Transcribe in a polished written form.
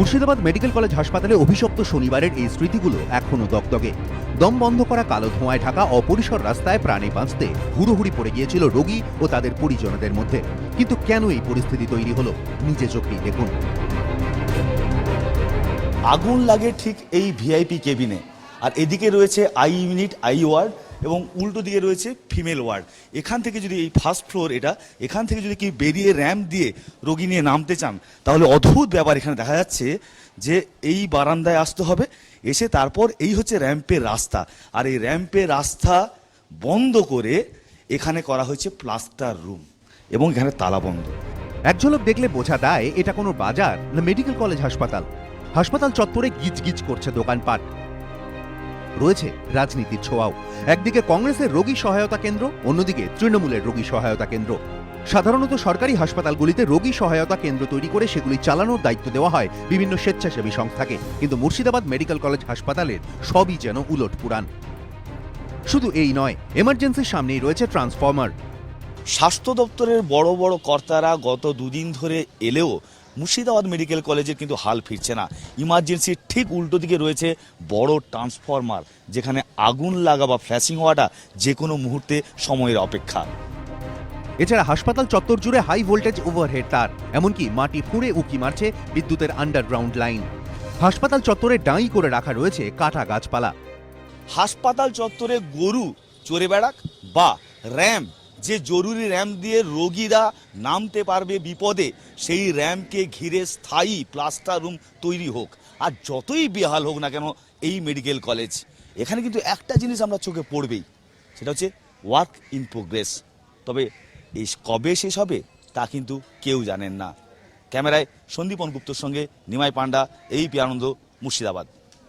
Murshidabad medical college হাসপাতালে অভিশপ্ত শনিবারের এই স্মৃতিগুলো এখনো দগদগে। দম বন্ধ করা কালো ধোঁয়ায় ঢাকা অপরিসর রাস্তায় প্রাণে বাঁচতে হুড়োহুড়ি পড়ে গিয়েছিল রোগী ও তাদের পরিজনদের মধ্যে। কিন্তু কেন এই পরিস্থিতি তৈরি হলো, নিজে চোখেই দেখুন। আগুন লাগে ঠিক এই ভিআইপি কেবিনে, আর এদিকে রয়েছে আই ইউনিট, আই ওয়ার্ড, এবং উল্টো দিকে রয়েছে ফিমেল ওয়ার্ড। এখান থেকে যদি এই ফার্স্ট ফ্লোর এখান থেকে যদি কি বেরিয়ে র্যাম্প দিয়ে রোগী নিয়ে নামতে চান, তাহলে অদ্ভুত ব্যাপার এখানে দেখা যাচ্ছে যে এই বারান্দায় আসতে হবে, এসে তারপর এই হচ্ছে র্যাম্পের রাস্তা, আর এই র্যাম্পের রাস্তা বন্ধ করে এখানে করা হয়েছে প্লাস্টার রুম, এবং এখানে তালা বন্ধ। এক ঝলক দেখলে বোঝা যায় এটা কোনো বাজার না মেডিকেল কলেজ হাসপাতাল। হাসপাতাল চত্বরে গিজগিজ করছে দোকানপাট, রয়েছে রাজনীতির ছোঁয়াও। একদিকে কংগ্রেসের রোগী সহায়তা কেন্দ্র, অন্যদিকে তৃণমূলের রোগী সহায়তা কেন্দ্র। সাধারণত সরকারি হাসপাতালগুলিতে রোগী সহায়তা কেন্দ্র তৈরি করে সেগুলি চালানোর দায়িত্ব দেওয়া হয় বিভিন্ন স্বেচ্ছাসেবী সংস্থাকে, কিন্তু মুর্শিদাবাদ মেডিকেল কলেজ হাসপাতালের সবই যেন উলট পুরাণ। শুধু এই নয়, এমার্জেন্সির সামনেই রয়েছে ট্রান্সফরমার। স্বাস্থ্য দপ্তরের বড় বড় কর্তারা গত দুদিন ধরে এলেও মুর্শিদাবাদ মেডিকেল কলেজের কিন্তু হাল ফিরছে না। ইমার্জেন্সির ঠিক উল্টো দিকে রয়েছে বড় ট্রান্সফরমার, যেখানে আগুন লাগা বা ফ্ল্যাশিং হওয়াটা যে কোনো মুহূর্তে সময়ের অপেক্ষা। এছাড়া হাসপাতাল চত্বর জুড়ে হাই ভোল্টেজ ওভারহেড তার, এমনকি মাটি ফুঁড়ে উঁকি মারছে বিদ্যুতের আন্ডারগ্রাউন্ড লাইন। হাসপাতাল চত্বরে ডাঁই করে রাখা রয়েছে কাটা গাছপালা। হাসপাতাল চত্বরে গরু চড়ে বেড়াক বা র্যাম্প, যে জরুরি র্যাম্প দিয়ে রোগীরা নামতে পারবে বিপদে, সেই র্যাম্পকে ঘিরে স্থায়ী প্লাস্টার রুম তৈরি হোক। আর যতই বেহাল হোক না কেন এই মেডিকেল কলেজ, এখানে কিন্তু একটা জিনিস আমরা চোখে পড়বেই, সেটা হচ্ছে ওয়ার্ক ইন প্রোগ্রেস। তবে এই কবে শেষ হবে তা কিন্তু কেউ জানেন না। ক্যামেরায় সন্দীপন গুপ্তর সঙ্গে নিমাই পান্ডা, ABP আনন্দ, মুর্শিদাবাদ।